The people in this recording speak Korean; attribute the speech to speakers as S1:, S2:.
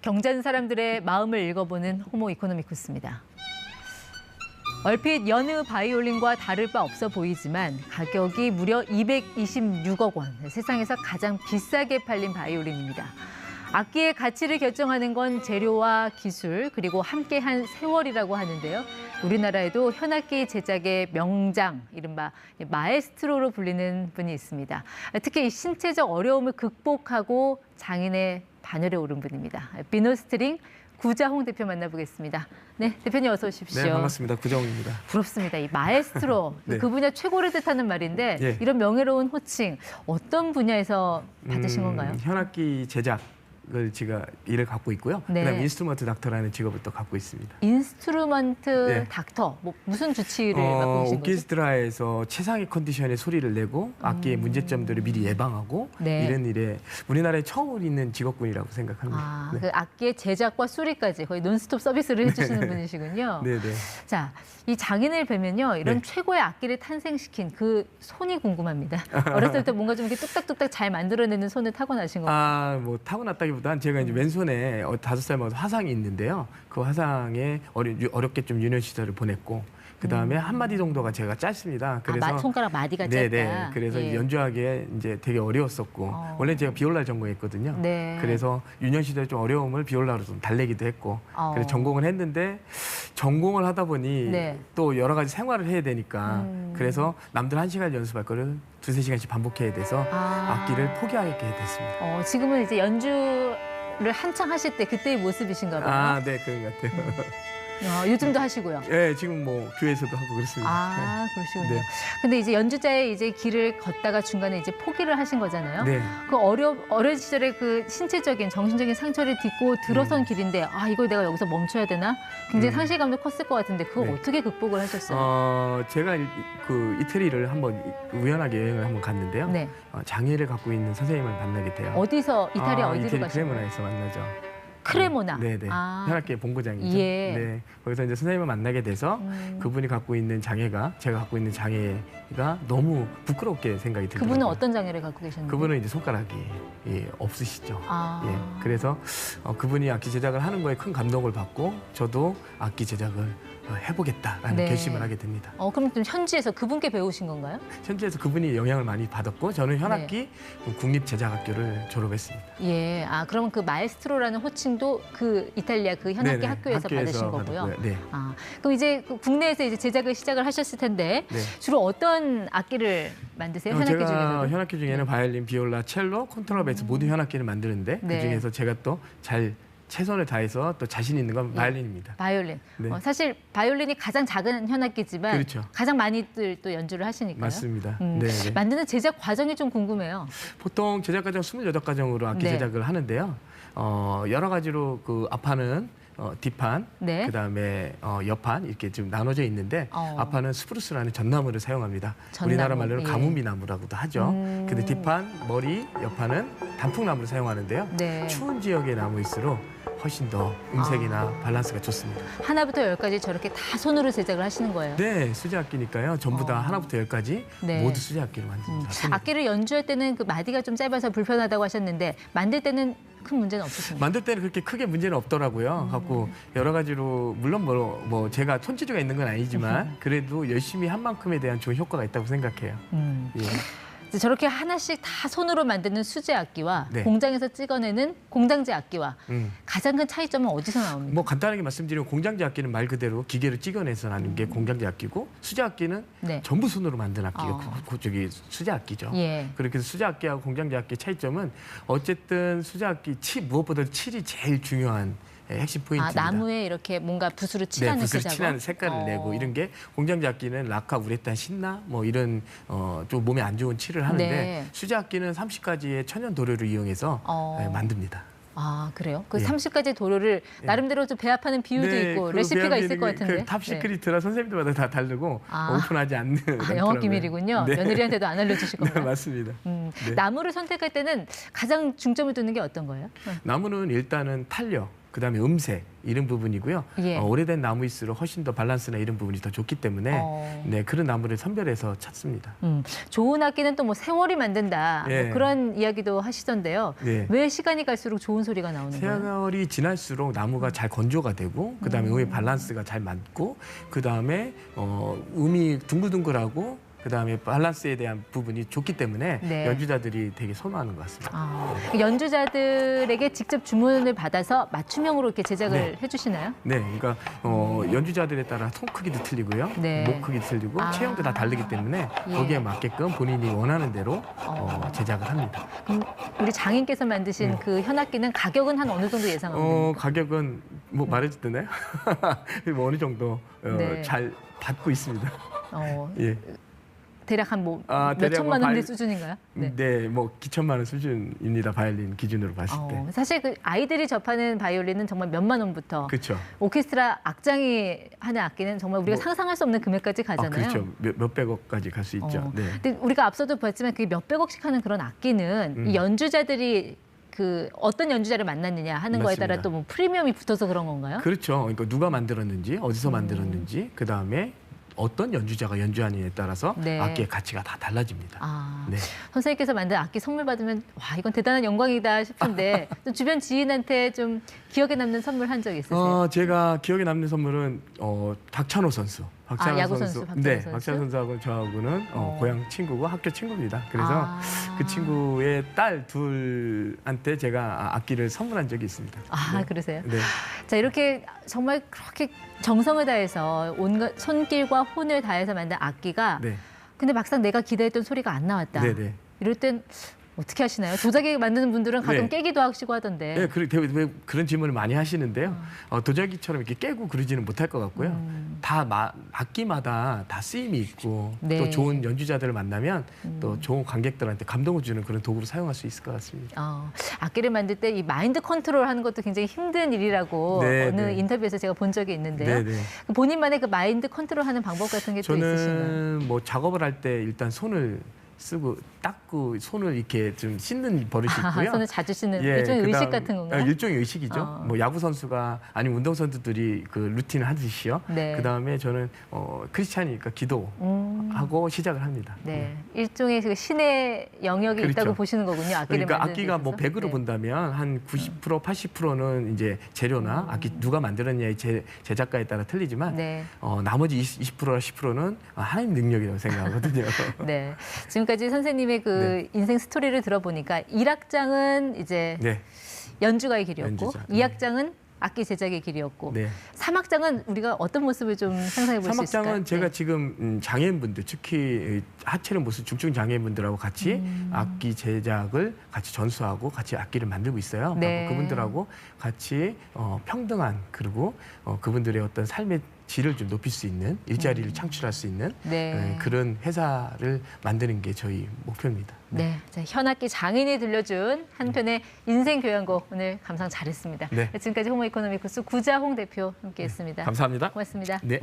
S1: 경자는 사람들의 마음을 읽어보는 호모 이코노미쿠스입니다. 얼핏 여느 바이올린과 다를 바 없어 보이지만 가격이 무려 226억 원, 세상에서 가장 비싸게 팔린 바이올린입니다. 악기의 가치를 결정하는 건 재료와 기술, 그리고 함께한 세월이라고 하는데요. 우리나라에도 현악기 제작의 명장, 이른바 마에스트로로 불리는 분이 있습니다. 특히 이 신체적 어려움을 극복하고 장인의 반열에 오른 분입니다. 비노스트링 구자홍 대표 만나보겠습니다. 네, 대표님 어서 오십시오.
S2: 네, 반갑습니다. 구자홍입니다.
S1: 부럽습니다. 이 마에스트로,
S2: 네.
S1: 그 분야 최고를 뜻하는 말인데
S2: 예.
S1: 이런 명예로운 호칭 어떤 분야에서 받으신 건가요?
S2: 현악기 제작을 제가 일을 갖고 있고요.
S1: 네.
S2: 그다음에 인스트루먼트 닥터라는 직업을 또 갖고 있습니다.
S1: 인스트루먼트
S2: 네.
S1: 닥터, 뭐 무슨 주치를 맡고 계신 거죠?
S2: 오케스트라에서 최상의 컨디션의 소리를 내고 악기의 문제점들을 미리 예방하고
S1: 네.
S2: 이런 일에 우리나라에 처음 있는 직업군이라고 생각합니다.
S1: 아,
S2: 네.
S1: 그 악기의 제작과 수리까지 거의 논스톱 서비스를 해주시는 분이시군요.
S2: 네, 네.
S1: 자, 이 장인을 뵈면요, 이런
S2: 네.
S1: 최고의 악기를 탄생시킨 그 손이 궁금합니다. 어렸을 때부터 뭔가 좀 이렇게 뚝딱뚝딱 잘 만들어내는 손을 타고나신 건가요?
S2: 뭐 타고났다기보단 제가 이제 왼손에 5살 먹어서 화상이 있는데요. 그 화상에 어렵게 좀 유년 시절을 보냈고 그 다음에 한 마디 정도가 제가 짧습니다. 그래서
S1: 손가락 마디가 짧다.
S2: 네네. 그래서
S1: 예.
S2: 연주하기에 이제 되게 어려웠었고 원래 제가 비올라 전공했거든요.
S1: 네.
S2: 그래서 유년 시절 좀 어려움을 비올라로 좀 달래기도 했고 그래서 전공을 했는데 전공을 하다 보니
S1: 네.
S2: 또 여러 가지 생활을 해야 되니까 그래서 남들 1시간 연습할 거를 2~3시간씩 반복해야 돼서 악기를 포기하게 됐습니다.
S1: 지금은 이제 연주를 한창 하실 때 그때의 모습이신가 봐요.
S2: 네, 그런 것 같아요.
S1: 요즘도 하시고요.
S2: 네, 지금 뭐 교회에서도 하고 그렇습니다.
S1: 그러시군요.
S2: 네.
S1: 근데 이제 연주자의 이제 길을 걷다가 중간에 이제 포기를 하신 거잖아요.
S2: 네.
S1: 그 어린 시절에 그 신체적인, 정신적인 상처를 딛고 들어선 길인데, 이걸 내가 여기서 멈춰야 되나? 굉장히 상실감도 컸을 것 같은데 그걸
S2: 네.
S1: 어떻게 극복을 하셨어요?
S2: 제가 그 이태리를 한번 우연하게 여행을 한번 갔는데요.
S1: 네.
S2: 장애를 갖고 있는 선생님을 만나게 돼요.
S1: 어디서, 이탈리아 어디로
S2: 이태리
S1: 가신 거예요?
S2: 크레모나에서 만나죠.
S1: 크레모나.
S2: 네네. 현악기의 본고장이죠.
S1: 예.
S2: 네. 거기서 이제 선생님을 만나게 돼서 그분이 갖고 있는 장애가 제가 갖고 있는 장애가 너무 부끄럽게 생각이 들더라고요.
S1: 그분은 어떤 장애를 갖고 계셨나요?
S2: 그분은 이제 손가락이 없으시죠.
S1: 아.
S2: 예. 그래서 그분이 악기 제작을 하는 거에 큰 감동을 받고 저도 악기 제작을 해보겠다라는
S1: 네.
S2: 결심을 하게 됩니다.
S1: 그럼 좀 현지에서 그분께 배우신 건가요?
S2: 현지에서 그분이 영향을 많이 받았고 저는 현악기
S1: 네.
S2: 국립제작학교를 졸업했습니다.
S1: 예, 그러면 그 마에스트로라는 호칭도 그 이탈리아 그 현악기
S2: 네네,
S1: 학교에서 받으신 거고요.
S2: 받았고요. 네.
S1: 그럼 이제 그 국내에서 이제 제작을 시작을 하셨을 텐데
S2: 네.
S1: 주로 어떤 악기를 만드세요? 현악기
S2: 제가
S1: 중에서도?
S2: 현악기 중에는 바이올린, 비올라, 첼로, 콘트라베이스 모든 현악기를 만드는데
S1: 네.
S2: 그 중에서 제가 또 잘 최선을 다해서 또 자신 있는 건 바이올린입니다.
S1: 바이올린.
S2: 네.
S1: 사실 바이올린이 가장 작은 현악기지만
S2: 그렇죠.
S1: 가장 많이들 또 연주를 하시니까요.
S2: 맞습니다. 네.
S1: 만드는 제작 과정이 좀 궁금해요.
S2: 보통 제작 과정 28과정으로 악기
S1: 네.
S2: 제작을 하는데요. 여러 가지로 그 앞판은 뒷판,
S1: 네.
S2: 그다음에 옆판 이렇게 좀 나눠져 있는데 앞판은 스프루스라는 전나무를 사용합니다.
S1: 전나무,
S2: 우리나라 말로는
S1: 예.
S2: 가뭄비나무라고도 하죠. 근데 뒷판, 머리, 옆판은 단풍나무를 사용하는데요.
S1: 네.
S2: 추운 지역의 나무일수록 훨씬 더 음색이나 밸런스가 좋습니다.
S1: 하나부터 열까지 저렇게 다 손으로 제작을 하시는 거예요?
S2: 네, 수제악기니까요. 전부 다 하나부터 열까지
S1: 네.
S2: 모두 수제악기로 만듭니다. 손으로.
S1: 악기를 연주할 때는 그 마디가 좀 짧아서 불편하다고 하셨는데 만들 때는 큰 문제는 없으신가요?
S2: 만들 때는 그렇게 크게 문제는 없더라고요. 갖고 여러 가지로 물론 뭐 제가 손재주가 있는 건 아니지만 그래도 열심히 한 만큼에 대한 좋은 효과가 있다고 생각해요. 예.
S1: 저렇게 하나씩 다 손으로 만드는 수제 악기와
S2: 네.
S1: 공장에서 찍어내는 공장제 악기와
S2: 음.
S1: 가장 큰 차이점은 어디서 나옵니까?
S2: 뭐 간단하게 말씀드리면 공장제 악기는 말 그대로 기계로 찍어내서 나는 게 공장제 악기고 수제 악기는
S1: 네.
S2: 전부 손으로 만든 악기가 저기 수제 악기죠.
S1: 예.
S2: 그렇게 해서 수제 악기하고 공장제 악기의 차이점은 어쨌든 수제 악기 무엇보다 칠이 제일 중요한 핵심 포인트입니다.
S1: 나무에 이렇게 뭔가 붓으로 칠하는
S2: 네,
S1: 그
S2: 붓으로
S1: 작업?
S2: 칠하는 색깔을 내고 이런 게 공장제 악기는 락화, 우레탄, 신나 뭐 이런 좀 몸에 안 좋은 칠을 하는데
S1: 네.
S2: 수제 악기는 30가지의 천연 도료를 이용해서 만듭니다.
S1: 그래요? 그
S2: 예.
S1: 30가지 도료를 나름대로 좀 배합하는 비율도 있고
S2: 그
S1: 레시피가 있을 것 같은데.
S2: 그 탑 시크릿이라 선생님들마다 다 다르고 오픈하지 않는
S1: 영업 기밀이군요.
S2: 네.
S1: 며느리한테도 안 알려주실
S2: 네,
S1: 건가요?
S2: 맞습니다.
S1: 나무를 선택할 때는 가장 중점을 두는 게 어떤 거예요?
S2: 나무는 일단은 탄력, 그다음에 음색 이런 부분이고요.
S1: 예.
S2: 오래된 나무일수록 훨씬 더 밸런스나 이런 부분이 더 좋기 때문에 네, 그런 나무를 선별해서 찾습니다.
S1: 좋은 악기는 또 뭐 세월이 만든다
S2: 예.
S1: 뭐 그런 이야기도 하시던데요.
S2: 예.
S1: 왜 시간이 갈수록 좋은 소리가 나오는 거예요?
S2: 세월이 지날수록 나무가 잘 건조가 되고 그다음에 음의 밸런스가 잘 맞고 그다음에 음이 둥글둥글하고 그다음에 밸런스에 대한 부분이 좋기 때문에
S1: 네.
S2: 연주자들이 되게 선호하는 것 같습니다.
S1: 연주자들에게 직접 주문을 받아서 맞춤형으로 이렇게 제작을
S2: 네.
S1: 해주시나요?
S2: 네, 그러니까 연주자들에 따라 손 크기도 틀리고요,
S1: 네.
S2: 목 크기 틀리고 체형도 다 다르기 때문에
S1: 예.
S2: 거기에 맞게끔 본인이 원하는 대로 제작을 합니다.
S1: 그럼 우리 장인께서 만드신 그 현악기는 가격은 한 어느 정도 예상하면 됩니까?
S2: 가격은 뭐 말해도 되나요? 뭐 어느 정도
S1: 네.
S2: 잘 받고 있습니다. 예.
S1: 대략 한 뭐
S2: 대략
S1: 몇천만
S2: 뭐
S1: 원대 수준인가요?
S2: 네, 뭐 기천만 원 수준입니다. 바이올린 기준으로 봤을 때.
S1: 사실 그 아이들이 접하는 바이올린은 정말 몇만 원부터
S2: 그렇죠.
S1: 오케스트라 악장이 하는 악기는 정말 우리가 상상할 수 없는 금액까지 가잖아요.
S2: 그렇죠. 몇백억까지 갈 수 있죠. 네.
S1: 근데 우리가 앞서도 봤지만 그게 몇백억씩 하는 그런 악기는 이 연주자들이 그 어떤 연주자를 만났느냐 하는 거에
S2: 맞습니다.
S1: 따라 또 뭐 프리미엄이 붙어서 그런 건가요?
S2: 그렇죠. 그러니까 누가 만들었는지, 어디서 만들었는지, 그 다음에 어떤 연주자가 연주하느냐에 따라서
S1: 네.
S2: 악기의 가치가 다 달라집니다. 네.
S1: 선생님께서 만든 악기 선물 받으면 와 이건 대단한 영광이다 싶은데 좀 주변 지인한테 좀 기억에 남는 선물 한 적 있으세요?
S2: 제가 기억에 남는 선물은 박찬호 선수.
S1: 야구 선수, 박찬호
S2: 네,
S1: 선수?
S2: 박찬호 선수하고 저하고는 고향 친구고 학교 친구입니다. 그래서 그 친구의 딸 둘한테 제가 악기를 선물한 적이 있습니다. 네.
S1: 그러세요?
S2: 네.
S1: 자 이렇게 정말 그렇게 정성을 다해서 온갖 손길과 혼을 다해서 만든 악기가
S2: 네.
S1: 근데 막상 내가 기대했던 소리가 안 나왔다.
S2: 네네.
S1: 이럴 땐 어떻게 하시나요? 도자기 만드는 분들은 가끔
S2: 네.
S1: 깨기도 하시고 하던데.
S2: 네, 그런 질문을 많이 하시는데요. 도자기처럼 이렇게 깨고 그러지는 못할 것 같고요. 다 악기마다 다 쓰임이 있고
S1: 네.
S2: 또 좋은 연주자들을 만나면 또 좋은 관객들한테 감동을 주는 그런 도구로 사용할 수 있을 것 같습니다.
S1: 악기를 만들 때 이 마인드 컨트롤하는 것도 굉장히 힘든 일이라고
S2: 네,
S1: 어느
S2: 네.
S1: 인터뷰에서 제가 본 적이 있는데요.
S2: 네, 네.
S1: 본인만의 그 마인드 컨트롤하는 방법 같은 게 또 있으신가요?
S2: 저는 뭐 작업을 할 때 일단 손을 쓰고 닦고 손을 이렇게 좀 씻는 버릇이 있고요.
S1: 손을 자주 씻는 일종의 의식 같은 건가요?
S2: 일종의 의식이죠. 뭐 야구 선수가 아니면 운동 선수들이 그 루틴을 하듯이요.
S1: 네.
S2: 그다음에 저는 크리스찬이니까 기도하고 시작을 합니다.
S1: 네, 일종의 그 신의 영역이
S2: 그렇죠.
S1: 있다고 보시는 거군요. 악기를
S2: 그러니까
S1: 만드는
S2: 악기가 뭐
S1: 데 있어서.
S2: 100으로
S1: 네.
S2: 본다면 한 90%, 80%는 이제 재료나 악기 누가 만들었냐의 제작가에 따라 틀리지만
S1: 네.
S2: 나머지 20%나 10%는 하나님 능력이라고 생각하거든요.
S1: 네. 지금까지 선생님의 그 인생 스토리를 들어보니까 1악장은 이제
S2: 네.
S1: 연주가의 길이었고
S2: 연주자.
S1: 2악장은 악기 제작의 길이었고
S2: 네.
S1: 3악장은 우리가 어떤 모습을 좀 상상해 볼 수 있을까요?
S2: 3악장은 제가
S1: 네.
S2: 지금 장애인분들 특히 하체를 못 쓴 중증 장애인분들하고 같이 악기 제작을 같이 전수하고 같이 악기를 만들고 있어요.
S1: 네.
S2: 그분들하고 같이 평등한 그리고 그분들의 어떤 삶의 질을 좀 높일 수 있는 일자리를 창출할 수 있는
S1: 네.
S2: 그런 회사를 만드는 게 저희 목표입니다.
S1: 네, 자, 현악기 장인이 들려준 한 편의 인생 교양곡 오늘 감상 잘했습니다.
S2: 네.
S1: 지금까지 호모 이코노미쿠스 구자홍 대표 함께했습니다.
S2: 감사합니다.
S1: 고맙습니다.
S2: 네.